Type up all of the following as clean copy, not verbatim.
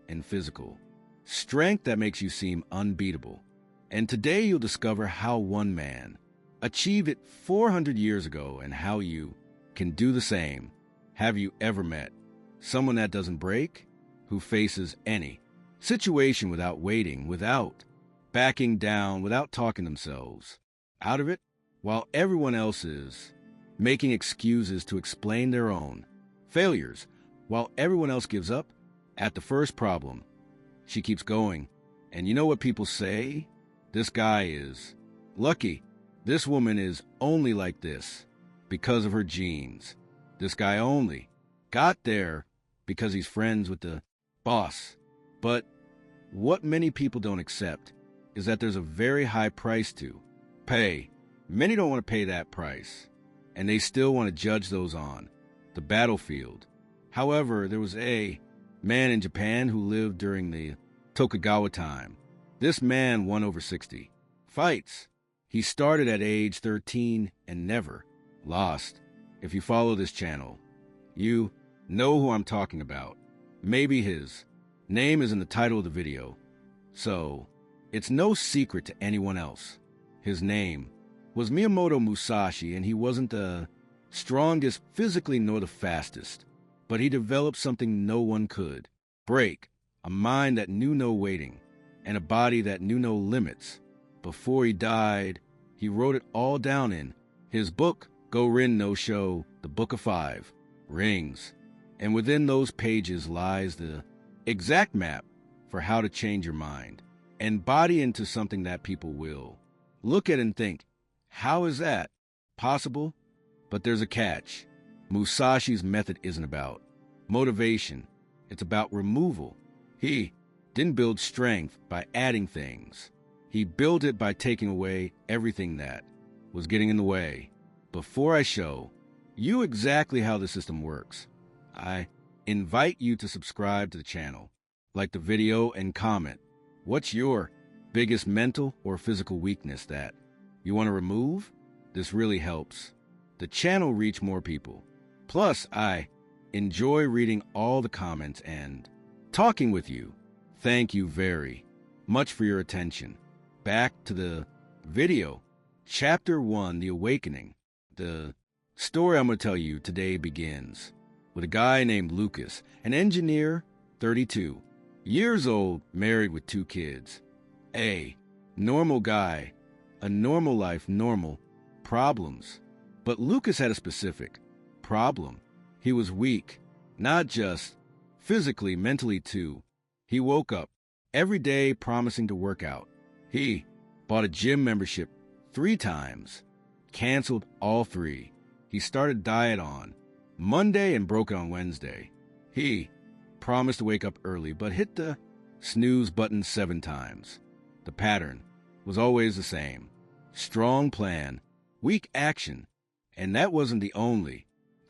and physical. Strength that makes you seem unbeatable. And today you'll discover how one man achieved it 400 years ago and how you can do the same. Have you ever met someone that doesn't break, who faces any situation without waiting, without backing down, without talking themselves out of it, while everyone else is making excuses to explain their own failures, while everyone else gives up at the first problem? She keeps going. And you know what people say? This guy is lucky. This woman is only like this because of her genes. This guy only got there because he's friends with the boss. But what many people don't accept is that there's a very high price to pay. Many don't want to pay that price, and they still want to judge those on the battlefield. However, there was a man in Japan who lived during the Tokugawa time. This man won over 60 fights. He started at age 13 and never lost. If you follow this channel, you know who I'm talking about. Maybe his name is in the title of the video, so it's no secret to anyone else. His name was Miyamoto Musashi, and he wasn't the strongest physically nor the fastest, but he developed something no one could break, a mind that knew no waiting, and a body that knew no limits. Before he died, he wrote it all down in his book, Go-Rin no Sho, the Book of 5 Rings. And within those pages lies the exact map for how to change your mind and body into something that people will look at and think, how is that possible? But there's a catch. Musashi's method isn't about motivation. It's about removal. He didn't build strength by adding things. He built it by taking away everything that was getting in the way. Before I show you exactly how the system works, I invite you to subscribe to the channel, like the video, and comment. What's your biggest mental or physical weakness that you want to remove? This really helps the channel reach more people. Plus, I enjoy reading all the comments and talking with you. Thank you very much for your attention. Back to the video. Chapter 1, The Awakening. The story I'm going to tell you today begins with a guy named Lucas, an engineer, 32 years old, married with 2 kids. A normal guy, a normal life, normal problems. But Lucas had a specific problem. He was weak, not just physically, mentally too. He woke up every day promising to work out. He bought a gym membership 3 times, canceled all 3. He started diet on Monday and broke it on Wednesday. He promised to wake up early, but hit the snooze button 7 times. The pattern was always the same. Strong plan, weak action. And that wasn't the only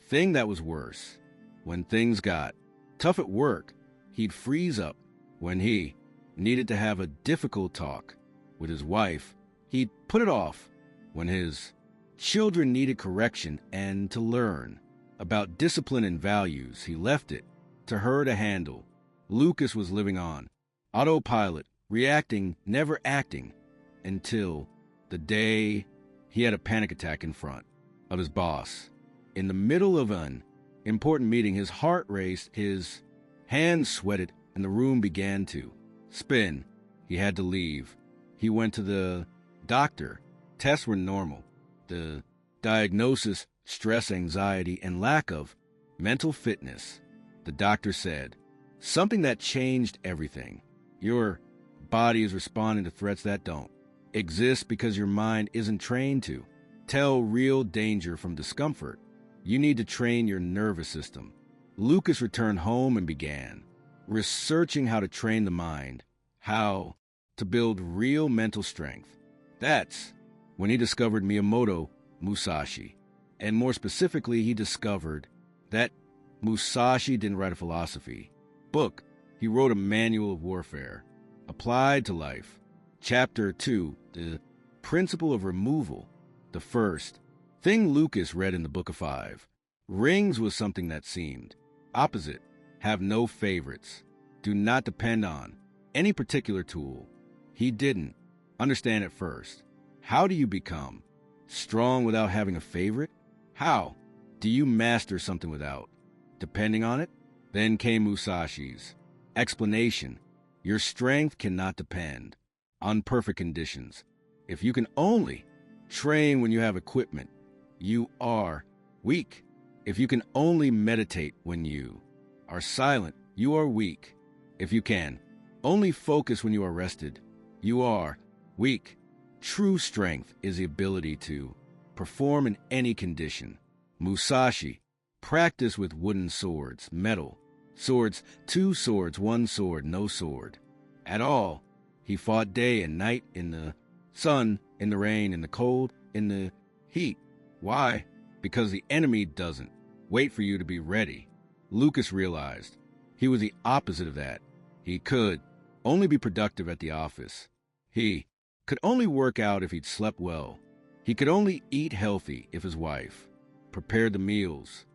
thing that was worse. When things got tough at work, he'd freeze up. When he needed to have a difficult talk with his wife, he'd put it off. When his children needed correction and to learn about discipline and values, he left it to her to handle. Lucas was living on autopilot, reacting, never acting, until the day he had a panic attack in front of his boss. In the middle of an important meeting, his heart raced, his hands sweated, and the room began to spin. He had to leave. He went to the doctor. Tests were normal. The diagnosis, stress, anxiety, and lack of mental fitness. The doctor said, something that changed everything. Your body is responding to threats that don't exist because your mind isn't trained to tell real danger from discomfort. You need to train your nervous system. Lucas returned home and began researching how to train the mind, how to build real mental strength. That's when he discovered Miyamoto Musashi. And more specifically, he discovered that Musashi didn't write a philosophy book. He wrote a manual of warfare applied to life. Chapter 2, The Principle of Removal. The first thing Lucas read in the Book of 5 Rings was something that seemed opposite, have no favorites. Do not depend on any particular tool. He didn't understand at first. How do you become strong without having a favorite? How do you master something without depending on it? Then came Musashi's explanation. Your strength cannot depend on perfect conditions. If you can only train when you have equipment, you are weak. If you can only meditate when you are silent, you are weak. If you can only focus when you are rested, you are weak. True strength is the ability to perform in any condition. Musashi practiced with wooden swords, metal swords, 2 swords, 1 sword, no sword at all. He fought day and night, in the sun, in the rain, in the cold, in the heat. Why? Because the enemy doesn't wait for you to be ready. Lucas realized he was the opposite of that. He could only be productive at the office. He could only work out if he'd slept well. He could only eat healthy if his wife prepared the meals.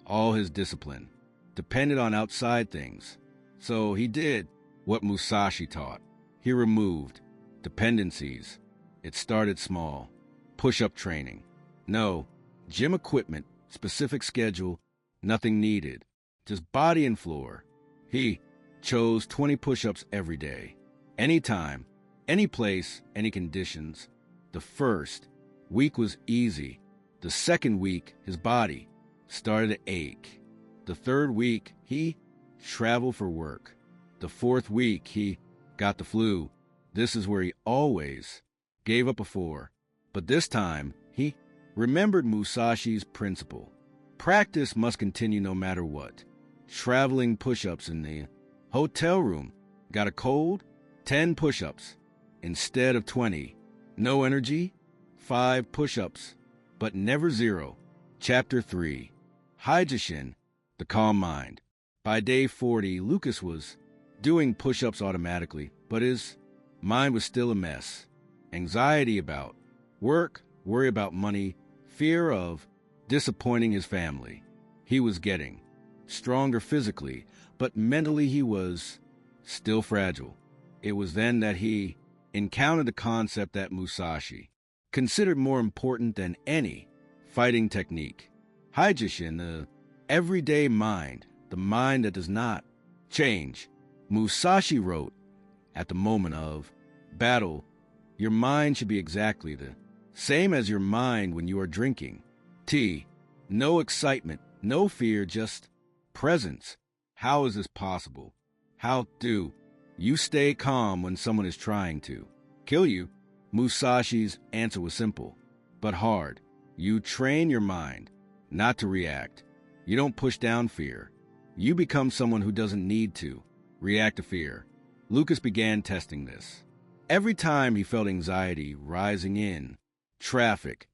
All his discipline depended on outside things. So he did what Musashi taught. He removed dependencies. It started small. Push-up training. No gym equipment, specific schedule, nothing needed. Just body and floor. He chose 20 push-ups every day. Anytime, any place, any conditions. The first week was easy. The second week, his body started to ache. The third week, he traveled for work. The fourth week, he got the flu. This is where he always gave up before. But this time, he remembered Musashi's principle. Practice must continue no matter what. Traveling push-ups in the hotel room. Got a cold? 10 push-ups instead of 20. No energy? 5 push-ups, but never 0. Chapter 3. Heijoshin, the calm mind. By day 40, Lucas was doing push-ups automatically, but his mind was still a mess. Anxiety about work, worry about money, fear of disappointing his family. He was getting stronger physically, but mentally he was still fragile. It was then that he encountered the concept that Musashi considered more important than any fighting technique. Heijoshin, the everyday mind, the mind that does not change. Musashi wrote, at the moment of battle, your mind should be exactly the same as your mind when you are drinking tea. No excitement, no fear, just presence. How is this possible? How do you stay calm when someone is trying to kill you? Musashi's answer was simple, but hard. You train your mind not to react. You don't push down fear. You become someone who doesn't need to react to fear. Lucas began testing this. Every time he felt anxiety rising in traffic,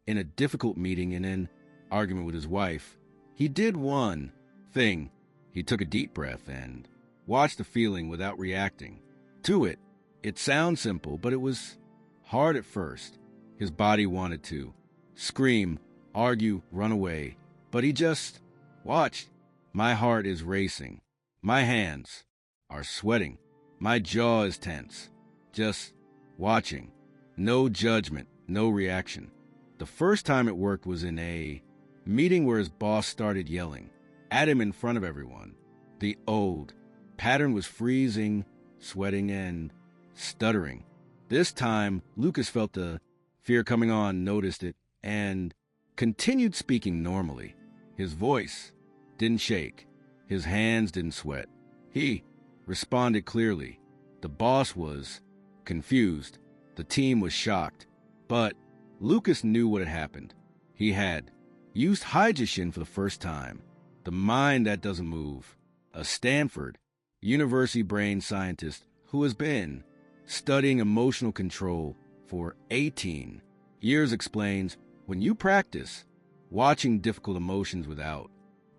in a difficult meeting, in an argument with his wife, he did one thing. He took a deep breath and watched the feeling without reacting to it. It sounds simple, but it was hard at first. His body wanted to scream, argue, run away, but he just watched. My heart is racing. My hands are sweating. My jaw is tense. Just watching. No judgment, no reaction. The first time it worked was in a meeting where his boss started yelling at him in front of everyone. The old pattern was freezing, sweating, and stuttering. This time, Lucas felt the fear coming on, noticed it, and continued speaking normally. His voice didn't shake. His hands didn't sweat. He responded clearly. The boss was confused. The team was shocked. But Lucas knew what had happened. He had used Heijoshin for the first time. The mind that doesn't move. A Stanford University brain scientist who has been studying emotional control for 18 years explains, when you practice watching difficult emotions without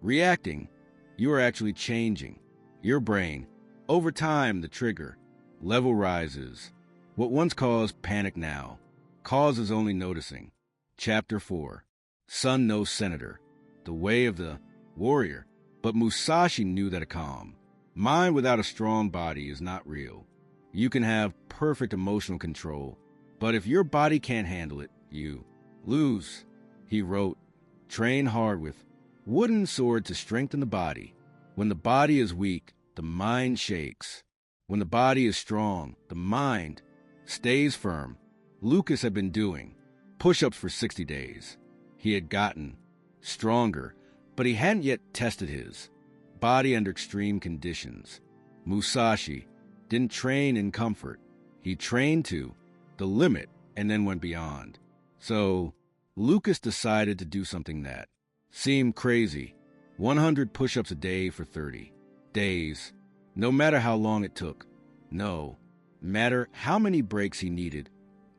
reacting, you are actually changing your brain. Over time, the trigger level rises. What once caused panic now causes only noticing. Chapter 4. Son No Senator. The way of the warrior. But Musashi knew that a calm Mind without a strong body is not real. You can have perfect emotional control, but if your body can't handle it, you lose. He wrote, train hard with wooden sword to strengthen the body. When the body is weak, the mind shakes. When the body is strong, the mind stays firm. Lucas had been doing push-ups for 60 days. He had gotten stronger, but he hadn't yet tested his body under extreme conditions. Musashi didn't train in comfort. He trained to the limit and then went beyond. So Lucas decided to do something that seemed crazy. 100 push-ups a day for 30 days. No matter how long it took. No matter how many breaks he needed.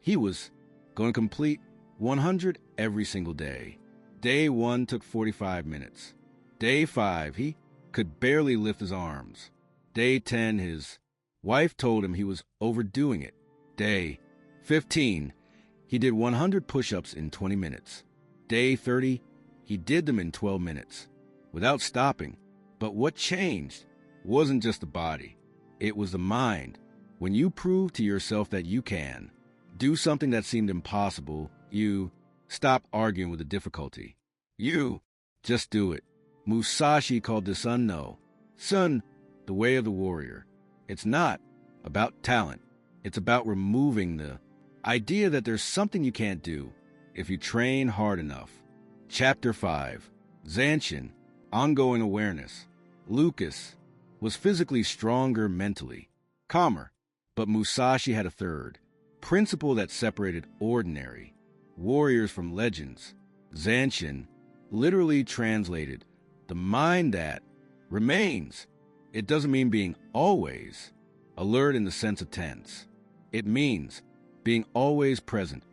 He was going to complete 100 every single day. Day 1 took 45 minutes. Day 5, he could barely lift his arms. Day 10, his wife told him he was overdoing it. Day 15, he did 100 push-ups in 20 minutes. Day 30, he did them in 12 minutes, without stopping. But what changed wasn't just the body. It was the mind. When you prove to yourself that you can do something that seemed impossible, you stop arguing with the difficulty. You just do it. Musashi called this Sun, the way of the warrior. It's not about talent. It's about removing the idea that there's something you can't do if you train hard enough. Chapter 5. Zanshin, ongoing awareness. Lucas was physically stronger mentally, calmer, but Musashi had a third principle that separated ordinary warriors from legends. Zanshin literally translated the mind that remains. It doesn't mean being always alert in the sense of tense. It means being always present,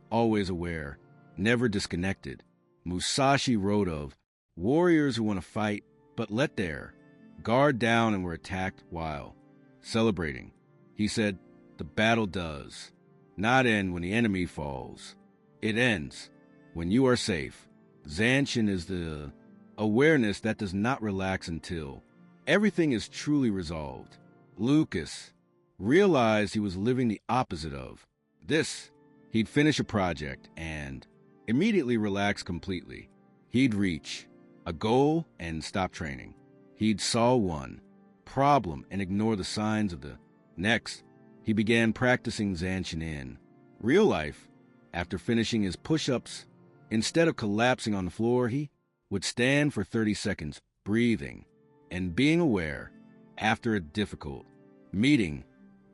always aware, never disconnected. Musashi wrote of warriors who want to fight but let their guard down and were attacked while celebrating. He said, the battle does not end when the enemy falls. It ends when you are safe. Zanshin is the awareness that does not relax until everything is truly resolved. Lucas realized he was living the opposite of this. He'd finish a project and immediately relax completely. He'd reach a goal and stop training. He'd solve one problem and ignore the signs of the next. He began practicing Zanshin in real life. After finishing his push-ups, instead of collapsing on the floor, he would stand for 30 seconds, breathing and being aware. After a difficult meeting,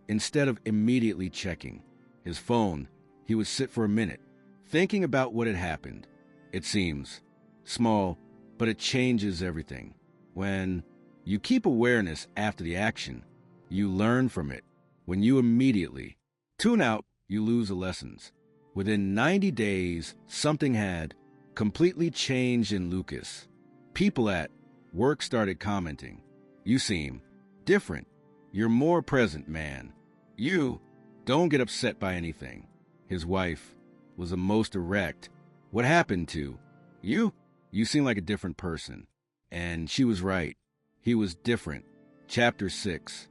instead of immediately checking his phone, he would sit for a minute, thinking about what had happened. It seems small, but it changes everything. When you keep awareness after the action, you learn from it. When you immediately tune out, you lose the lessons. Within 90 days, something had completely changed in Lucas. People at work started commenting, "You seem different. You're more present, man. You don't get upset by anything." His wife was the most direct. "What happened to you? You seem like a different person." And she was right. He was different. Chapter 6.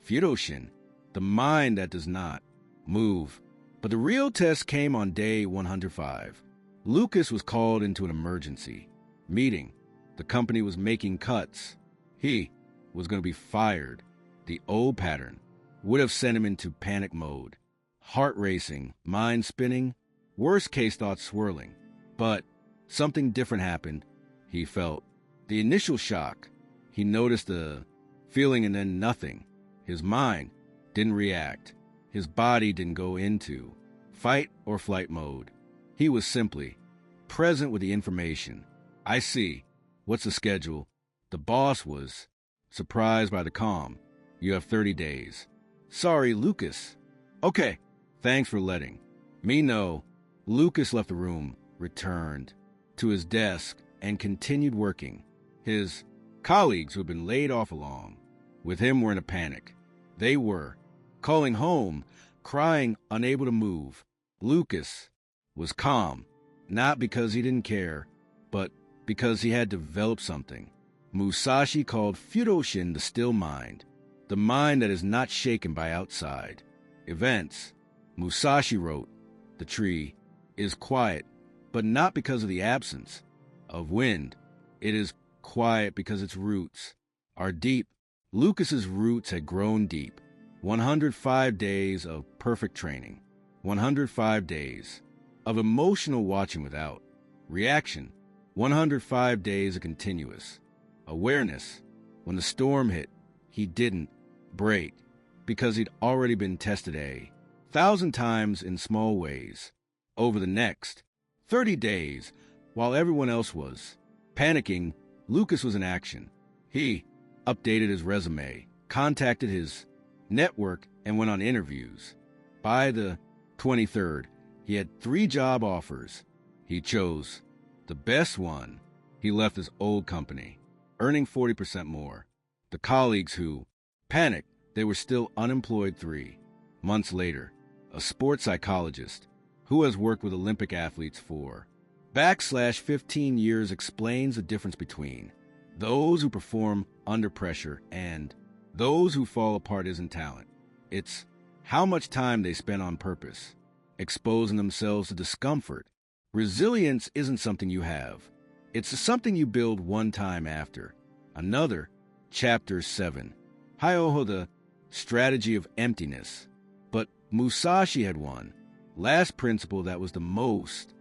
Heijoshin, the mind that does not move. But the real test came on day 105. Lucas was called into an emergency meeting. The company was making cuts. He was going to be fired. The old pattern would have sent him into panic mode. Heart racing, mind spinning, worst case thoughts swirling. But something different happened. He felt the initial shock. He noticed the feeling and then nothing. His mind didn't react. His body didn't go into fight or flight mode. He was simply present with the information. "I see. What's the schedule?" The boss was surprised by the calm. "You have 30 days. "Sorry, Lucas." "Okay, thanks for letting me know." Lucas left the room, returned to his desk, and continued working. His colleagues who had been laid off along with him were in a panic. They were calling home, crying, unable to move. Lucas was calm, not because he didn't care, but because he had developed something. Musashi called Heijoshin the still mind, the mind that is not shaken by outside events. Musashi wrote, "The tree is quiet, but not because of the absence of wind. It is quiet because its roots are deep." Lucas's roots had grown deep. 105 days of perfect training. 105 days of emotional watching without reaction. 105 days of continuous awareness. When the storm hit, he didn't break because he'd already been tested 1,000 times in small ways. Over the next 30 days, while everyone else was panicking, Lucas was in action. He updated his resume, contacted his network, and went on interviews. By the 23rd, he had 3 job offers. He chose the best one. He left his old company, earning 40% more. The colleagues who panicked, they were still unemployed 3 months later. A sports psychologist who has worked with Olympic athletes for /15 years explains the difference between those who perform under pressure and those who fall apart isn't talent. It's how much time they spend on purpose, exposing themselves to discomfort. Resilience isn't something you have. It's something you build one time after another. Chapter 7. Heijoshin, the strategy of emptiness. But Musashi had one last principle that was the most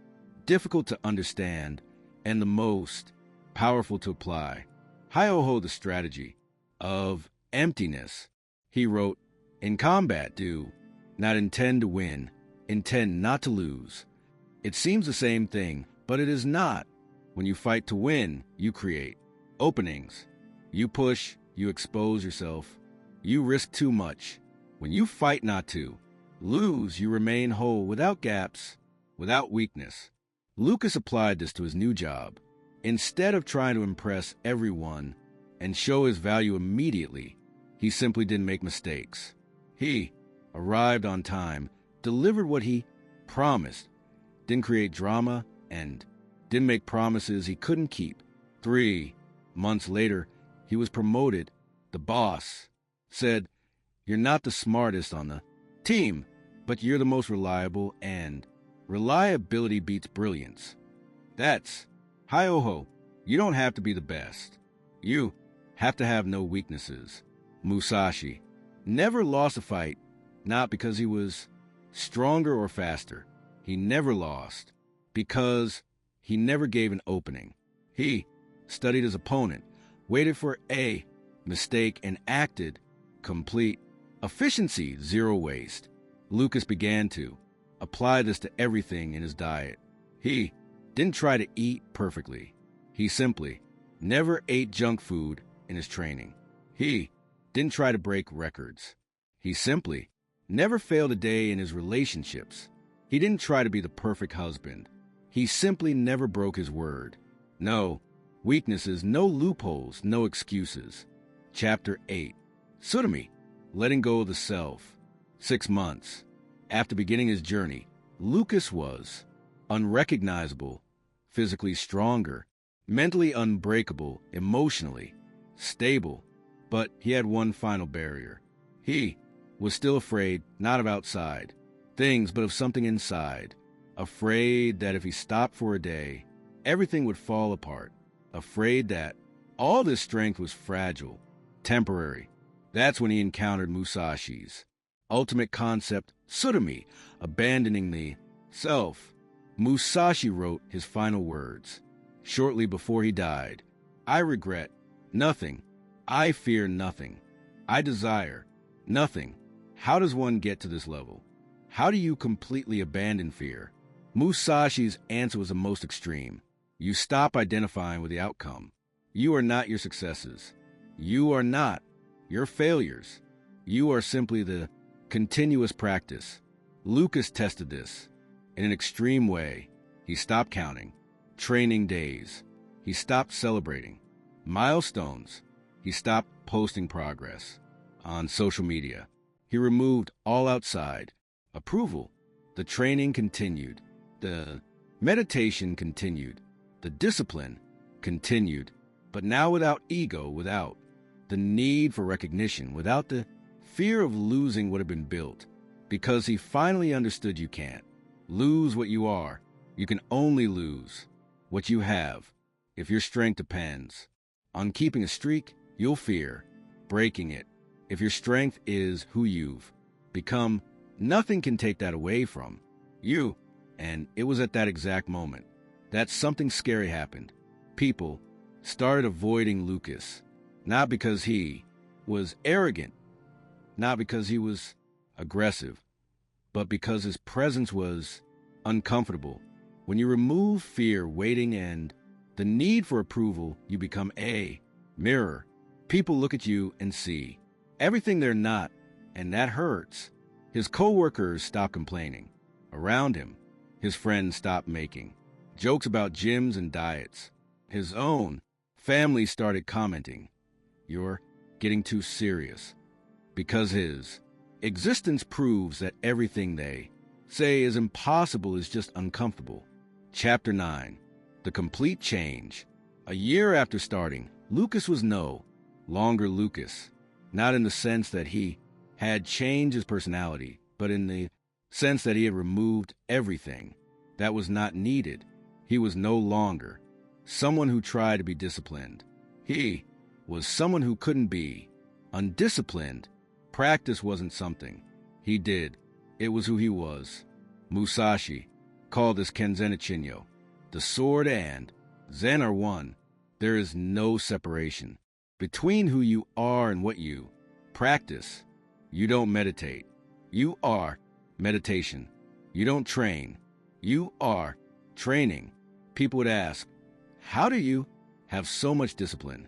difficult to understand and the most powerful to apply. Heijoshin, the strategy of emptiness. He wrote, "In combat, do not intend to win, intend not to lose." It seems the same thing, but it is not. When you fight to win, you create openings. You push, you expose yourself. You risk too much. When you fight not to lose, you remain whole, without gaps, without weakness. Lucas applied this to his new job. Instead of trying to impress everyone and show his value immediately, he simply didn't make mistakes. He arrived on time, delivered what he promised, didn't create drama, and didn't make promises he couldn't keep. 3 months later, he was promoted. The boss said, "You're not the smartest on the team, but you're the most reliable, and reliability beats brilliance." That's Heijoshin. You don't have to be the best. You have to have no weaknesses. Musashi never lost a fight, not because he was stronger or faster. He never lost because he never gave an opening. He studied his opponent, waited for a mistake, and acted complete efficiency, 0 waste. Lucas began to apply this to everything in his diet. He didn't try to eat perfectly. He simply never ate junk food in his training. He didn't try to break records. He simply never failed a day in his relationships. He didn't try to be the perfect husband. He simply never broke his word. No weaknesses, no loopholes, no excuses. Chapter 8. Tsunami, letting go of the self. 6 months after beginning his journey, Lucas was unrecognizable, physically stronger, mentally unbreakable, emotionally stable. But he had one final barrier. He was still afraid, not of outside things, but of something inside. Afraid that if he stopped for a day, everything would fall apart. Afraid that all this strength was fragile, temporary. That's when he encountered Musashi's ultimate concept, tsunami, abandoning the self. Musashi wrote his final words shortly before he died. "I regret nothing. I fear nothing. I desire nothing." How does one get to this level? How do you completely abandon fear? Musashi's answer was the most extreme. You stop identifying with the outcome. You are not your successes. You are not your failures. You are simply the continuous practice. Lucas tested this in an extreme way. He stopped counting training days. He stopped celebrating milestones. He stopped posting progress on social media. He removed all outside approval. The training continued. The meditation continued. The discipline continued. but now without ego, without the need for recognition, without the fear of losing what had been built, because he finally understood you can't lose what you are. You can only lose what you have. If your strength depends on keeping a streak, you'll fear breaking it. If your strength is who you've become, nothing can take that away from you. And it was at that exact moment that something scary happened. People started avoiding Lucas, not because he was arrogant, not because he was aggressive, but because his presence was uncomfortable. When you remove fear, waiting, and the need for approval, you become a mirror. People look at you and see everything they're not, and that hurts. His co-workers stop complaining around him. His friends stop making jokes about gyms and diets. His own family started commenting, "You're getting too serious," because his existence proves that everything they say is impossible is just uncomfortable. Chapter 9. The Complete Change. A year after starting, Lucas was no longer Lucas, not in the sense that he had changed his personality, but in the sense that he had removed everything that was not needed. He was no longer someone who tried to be disciplined. He was someone who couldn't be undisciplined. Practice wasn't something he did. It was who he was. Musashi called this Kenzen Chinyo. The sword and Zen are one. There is no separation between who you are and what you practice. You don't meditate. You are meditation. You don't train. You are training. People would ask, how do you have so much discipline?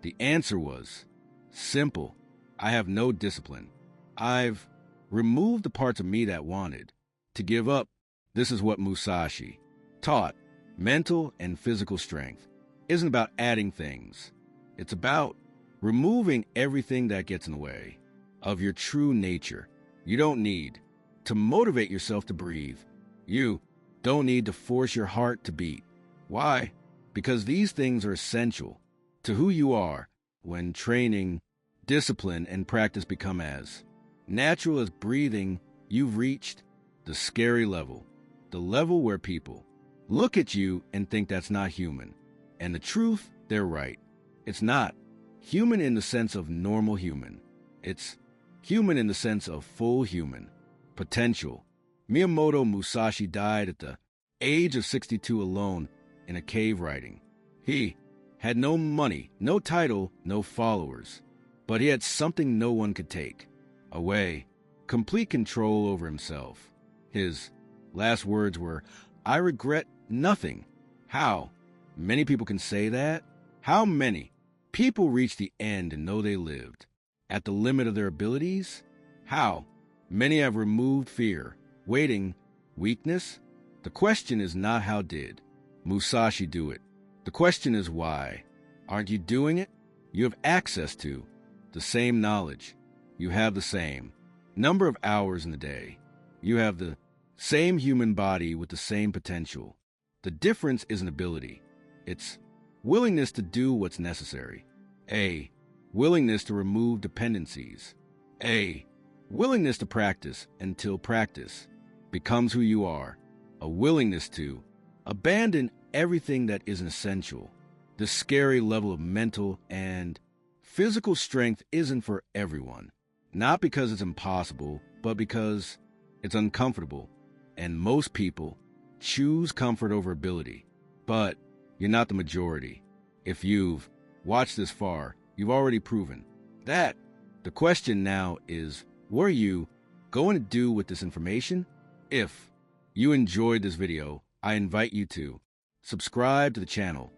The answer was simple. I have no discipline. I've removed the parts of me that wanted to give up. This is what Musashi taught. Mental and physical strength isn't about adding things. It's about removing everything that gets in the way of your true nature. You don't need to motivate yourself to breathe. You don't need to force your heart to beat. Why? Because these things are essential to who you are. When training, discipline, and practice become as natural as breathing, you've reached the scary level, the level where people look at you and think that's not human. And the truth, they're right. It's not human in the sense of normal human. It's human in the sense of full human potential. Miyamoto Musashi died at the age of 62 alone in a cave writing. He had no money, no title, no followers, but he had something no one could take away: complete control over himself. His last words were, "I regret nothing." How many people can say that? How many people reach the end and know they lived at the limit of their abilities? How many have removed fear, waiting, weakness? The question is not how did Musashi do it. The question is why. Aren't you doing it? You have access to the same knowledge. You have the same number of hours in the day. You have the same human body with the same potential. The difference isn't ability. It's willingness to do what's necessary. A willingness to remove dependencies. A willingness to practice until practice becomes who you are. A willingness to abandon everything that isn't essential. The scary level of mental and physical strength isn't for everyone. Not because it's impossible, but because it's uncomfortable. And most people choose comfort over ability. But you're not the majority. If you've watched this far, you've already proven that. The question now is, what are you going to do with this information? If you enjoyed this video, I invite you to subscribe to the channel,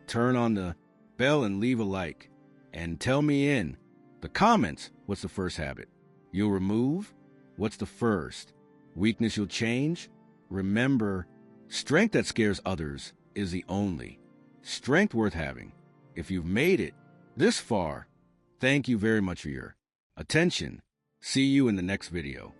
turn on the bell, and leave a like. And tell me in the comments, what's the first habit you'll remove? What's the first weakness you'll change? Remember, strength that scares others is the only strength worth having. If you've made it this far, thank you very much for your attention. See you in the next video.